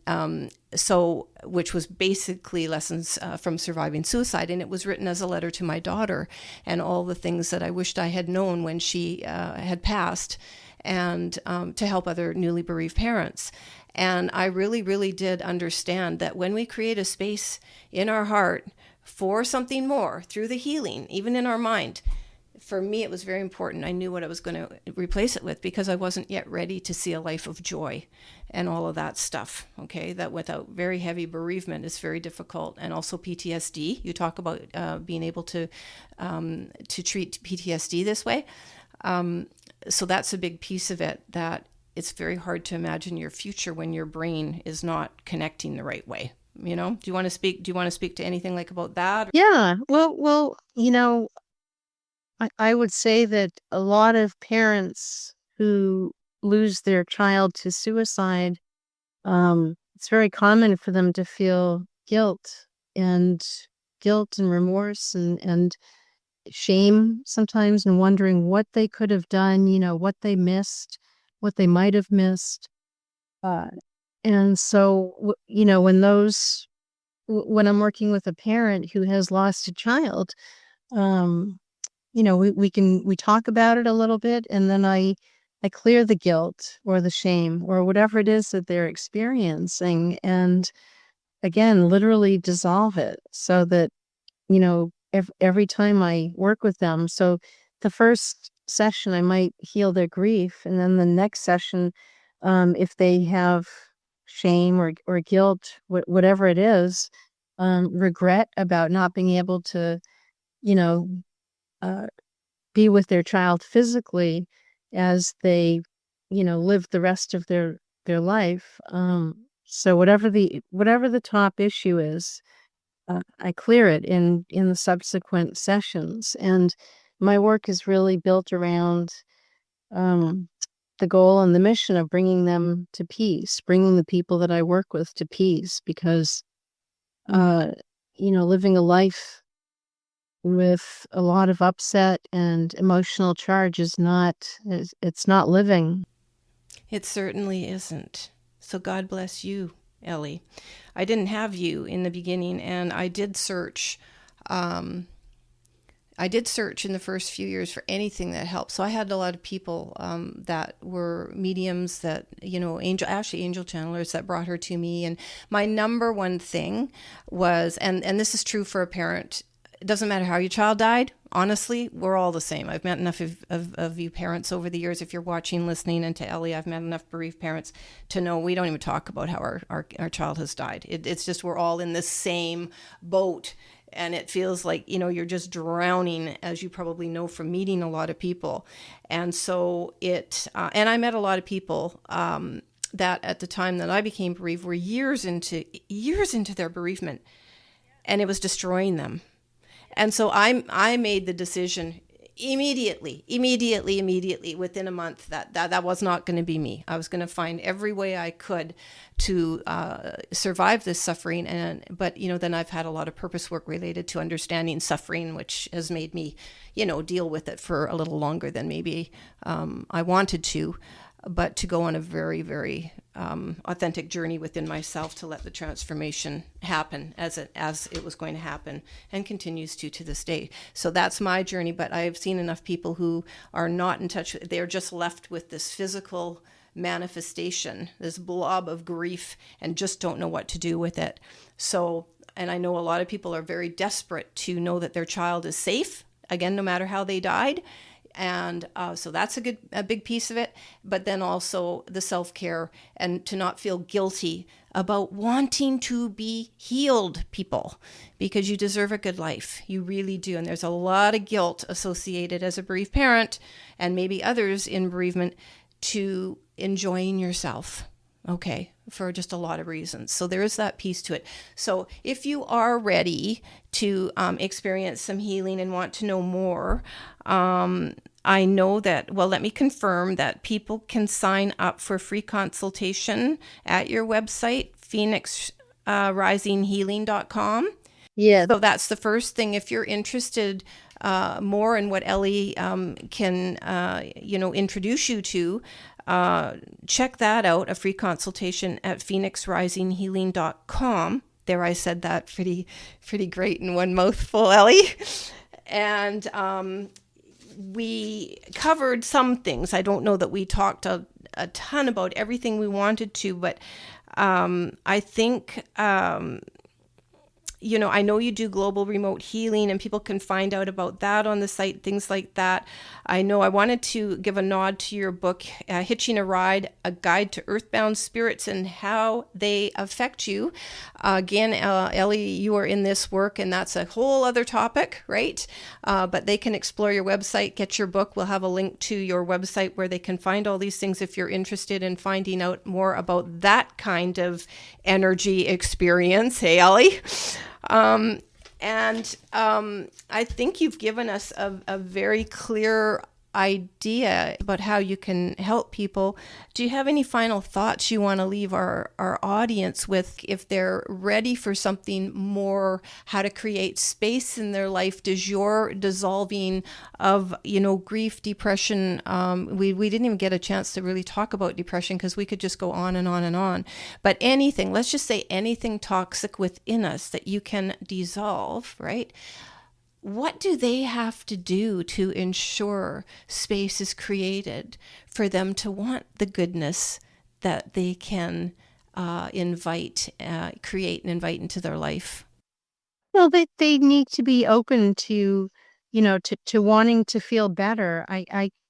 A: which was basically lessons from surviving suicide. And it was written as a letter to my daughter and all the things that I wished I had known when she had passed, and to help other newly bereaved parents. And I really, really did understand that when we create a space in our heart for something more through the healing, even in our mind, for me, it was very important. I knew what I was going to replace it with, because I wasn't yet ready to see a life of joy and all of that stuff. Okay, that without very heavy bereavement is very difficult, and also PTSD. You talk about being able to treat PTSD this way. So that's a big piece of it, that it's very hard to imagine your future when your brain is not connecting the right way. Do you want to speak to anything like about that?
B: Yeah. Well, I would say that a lot of parents who lose their child to suicide, it's very common for them to feel and guilt and remorse and shame sometimes, and wondering what they could have done, what they missed, what they might have missed. Uh, and so, when I'm working with a parent who has lost a child, um, we talk about it a little bit, and then I clear the guilt or the shame or whatever it is that they're experiencing, and again, literally dissolve it, so that every time I work with them. So the first session, I might heal their grief, and then the next session, if they have shame or guilt, whatever it is, regret about not being able to, you know, uh, be with their child physically as they, live the rest of their life. So whatever the top issue is, I clear it in the subsequent sessions, and my work is really built around the goal and the mission of bringing them to peace, bringing the people that I work with to peace, because living a life with a lot of upset and emotional charge it's not living.
A: It certainly isn't. So God bless you, Ellie. I didn't have you in the beginning, and I did search. I did search in the first few years for anything that helped. So I had a lot of people that were mediums, that, angel channelers, that brought her to me. And my number one thing was, and this is true for a parent, it doesn't matter how your child died. Honestly, we're all the same. I've met enough of you parents over the years. If you're watching, listening, and to Ellie, I've met enough bereaved parents to know we don't even talk about how our child has died. It's just we're all in the same boat. And it feels like, you're just drowning, as you probably know from meeting a lot of people. And so and I met a lot of people that at the time that I became bereaved were years into their bereavement, and it was destroying them. And so I made the decision immediately within a month that was not going to be me. I was going to find every way I could to survive this suffering. But then I've had a lot of purpose work related to understanding suffering, which has made me deal with it for a little longer than maybe I wanted to, but to go on a very, very authentic journey within myself to let the transformation happen as it was going to happen, and continues to this day. So that's my journey. But I've seen enough people who are not in touch. They're just left with this physical manifestation, this blob of grief, and just don't know what to do with it. So, and I know a lot of people are very desperate to know that their child is safe, again, no matter how they died. And so that's a big piece of it. But then also the self-care, and to not feel guilty about wanting to be healed, people, because you deserve a good life. You really do. And there's a lot of guilt associated as a bereaved parent, and maybe others in bereavement, to enjoying yourself. Okay, for just a lot of reasons. So there is that piece to it. So if you are ready to experience some healing and want to know more, I know that, well, let me confirm that people can sign up for free consultation at your website, phoenixrisinghealing.com.
B: Yeah.
A: So that's the first thing. If you're interested more in what Ellie can, introduce you to, check that out, a free consultation at phoenixrisinghealing.com. There, I said that pretty great in one mouthful, Ellie. And we covered some things. I don't know that we talked a ton about everything we wanted to, but I think, I know you do global remote healing, and people can find out about that on the site, things like that. I know I wanted to give a nod to your book, Hitching a Ride, A Guide to Earthbound Spirits and How They Affect You. Again, Ellie, you are in this work, and that's a whole other topic, right? But they can explore your website, get your book. We'll have a link to your website where they can find all these things if you're interested in finding out more about that kind of energy experience. Hey, Ellie? I think you've given us a very clear idea about how you can help people. Do you have any final thoughts you want to leave our audience with if they're ready for something more, how to create space in their life? Does your dissolving of, grief, depression, we didn't even get a chance to really talk about depression because we could just go on and on and on. But anything, let's just say anything toxic within us that you can dissolve, right? What do they have to do to ensure space is created for them to want the goodness that they can create and invite into their life?
B: Well, they need to be open to, to wanting to feel better.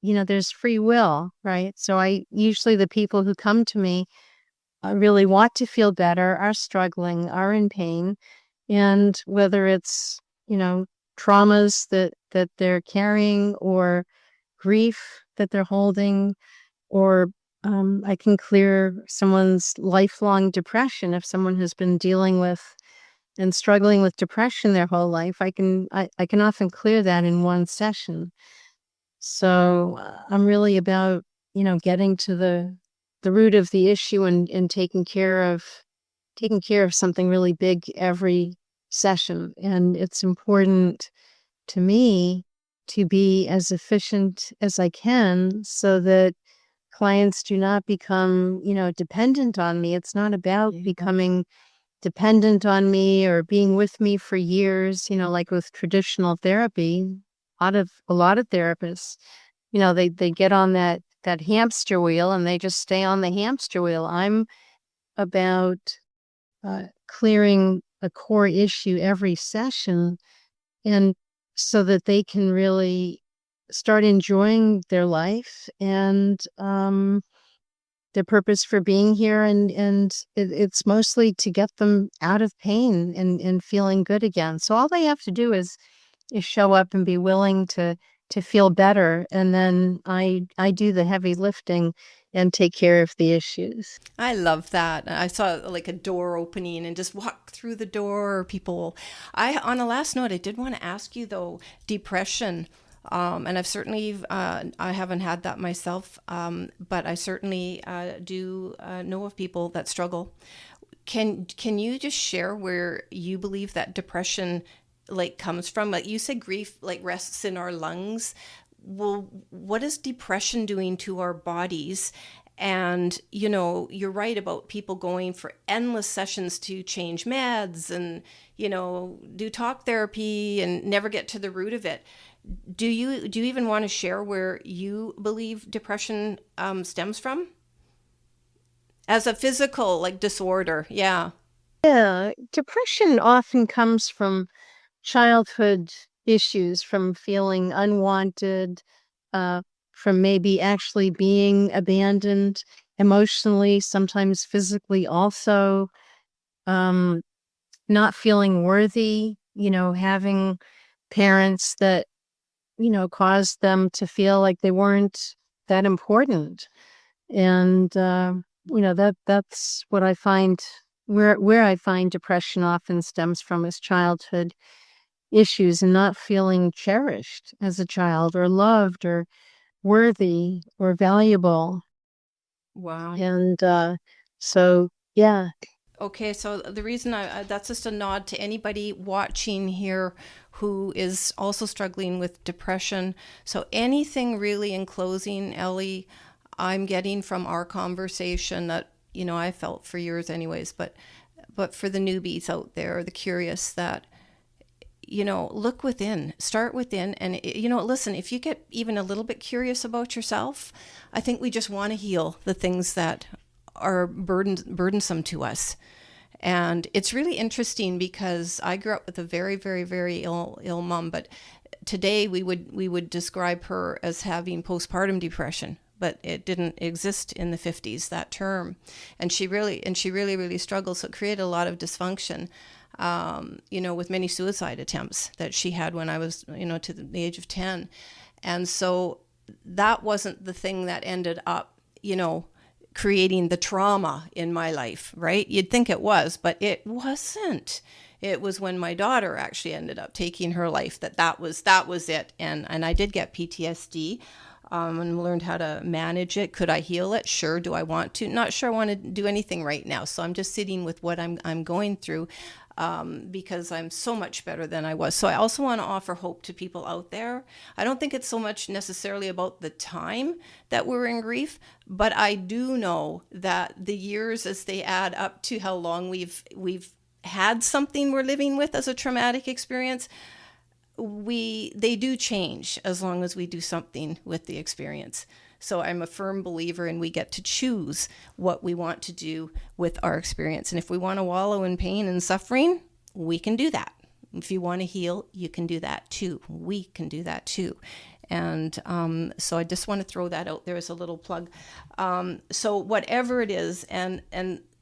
B: There's free will, right? So usually the people who come to me really want to feel better, are struggling, are in pain. And whether it's, traumas that they're carrying or grief that they're holding, or I can clear someone's lifelong depression. If someone has been dealing with and struggling with depression their whole life, I can often clear that in one session. So I'm really about, getting to the root of the issue and taking care of something really big every session. And it's important to me to be as efficient as I can so that clients do not become, dependent on me. It's not about becoming dependent on me or being with me for years, like with traditional therapy. A lot of therapists, they get on that hamster wheel and they just stay on the hamster wheel. I'm about clearing a core issue every session, and so that they can really start enjoying their life and their purpose for being here. And it's mostly to get them out of pain and feeling good again. So all they have to do is show up and be willing to feel better. And then I do the heavy lifting and take care of the issues.
A: I love that. I saw like a door opening and just walk through the door. People, on a last note, I did want to ask you though, depression. And I've certainly, I haven't had that myself, but I certainly do know of people that struggle. Can you just share where you believe that depression comes from? Like you said, grief rests in our lungs. Well, what is depression doing to our bodies? And, you're right about people going for endless sessions to change meds and, do talk therapy and never get to the root of it. Do you even want to share where you believe depression stems from? As a physical disorder, yeah.
B: Yeah, depression often comes from childhood issues, from feeling unwanted, from maybe actually being abandoned emotionally, sometimes physically also, not feeling worthy, having parents that, caused them to feel like they weren't that important. And, that's what I find, where I find depression often stems from is childhood issues and not feeling cherished as a child or loved or worthy or valuable.
A: Wow.
B: And so, yeah.
A: Okay, so the reason that's just a nod to anybody watching here who is also struggling with depression. So anything really in closing, Ellie, I'm getting from our conversation that, I felt for years anyways, but for the newbies out there, the curious, that look within, start within. And, listen, if you get even a little bit curious about yourself, I think we just want to heal the things that are burdensome to us. And it's really interesting because I grew up with a very, very, very ill mom, but today we would describe her as having postpartum depression, but it didn't exist in the 50s, that term. And she really, really struggled. So it created a lot of dysfunction, with many suicide attempts that she had when I was, to the age of 10. And so that wasn't the thing that ended up, creating the trauma in my life, right? You'd think it was, but it wasn't. It was when my daughter actually ended up taking her life that was it. And I did get PTSD, and learned how to manage it. Could I heal it? Sure. Do I want to? Not sure I want to do anything right now. So I'm just sitting with what I'm going through, because I'm so much better than I was. So I also want to offer hope to people out there. I don't think it's so much necessarily about the time that we're in grief, but I do know that the years, as they add up to how long we've had something we're living with as a traumatic experience, they do change as long as we do something with the experience. So I'm a firm believer in we get to choose what we want to do with our experience. And if we want to wallow in pain and suffering, we can do that. If you want to heal, you can do that too. We can do that too. And so I just want to throw that out there as a little plug. So whatever it is, and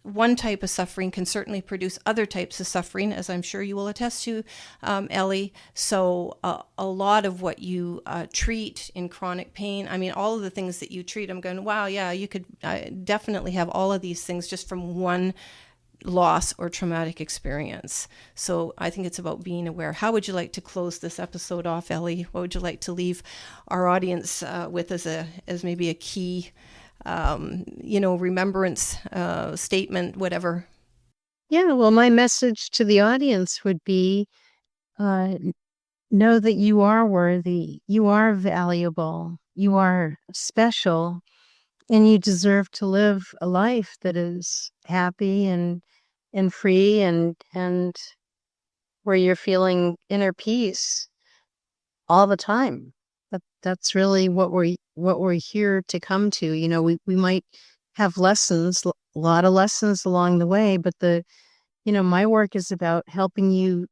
A: one type of suffering can certainly produce other types of suffering, as I'm sure you will attest to, Ellie. So a lot of what you treat in chronic pain, I mean, all of the things that you treat, I'm going, wow, yeah, you could definitely have all of these things just from one loss or traumatic experience. So I think it's about being aware. How would you like to close this episode off, Ellie? What would you like to leave our audience with as maybe a key remembrance statement, whatever?
B: Yeah, well, my message to the audience would be, know that you are worthy, you are valuable, you are special, and you deserve to live a life that is happy and free and where you're feeling inner peace all the time. That's really what we're here to come to. We might have lessons, a lot of lessons along the way, but my work is about helping you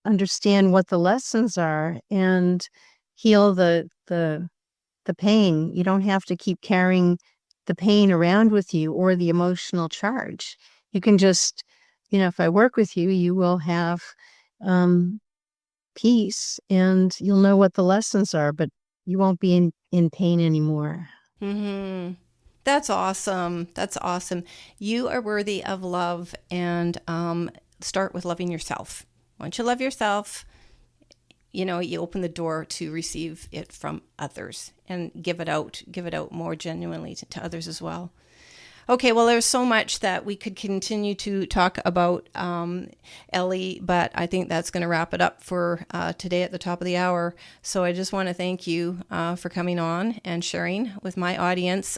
B: understand what the lessons are and heal the pain. You don't have to keep carrying the pain around with you or the emotional charge. You can just, if I work with you, you will have peace and you'll know what the lessons are, but you won't be in pain anymore.
A: Mm-hmm. That's awesome. That's awesome. You are worthy of love, and start with loving yourself. Once you love yourself, you open the door to receive it from others and give it out more genuinely to others as well. Okay, well, there's so much that we could continue to talk about, Ellie, but I think that's going to wrap it up for today at the top of the hour. So I just want to thank you for coming on and sharing with my audience.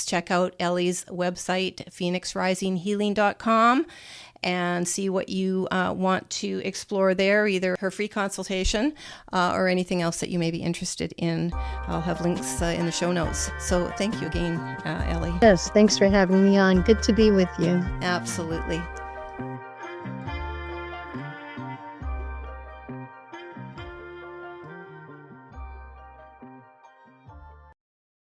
A: Check out Ellie's website, phoenixrisinghealing.com, and see what you want to explore there, either her free consultation or anything else that you may be interested in. I'll have links in the show notes. So thank you again, Ellie.
B: Yes, thanks for having me on. Good to be with you.
A: Absolutely.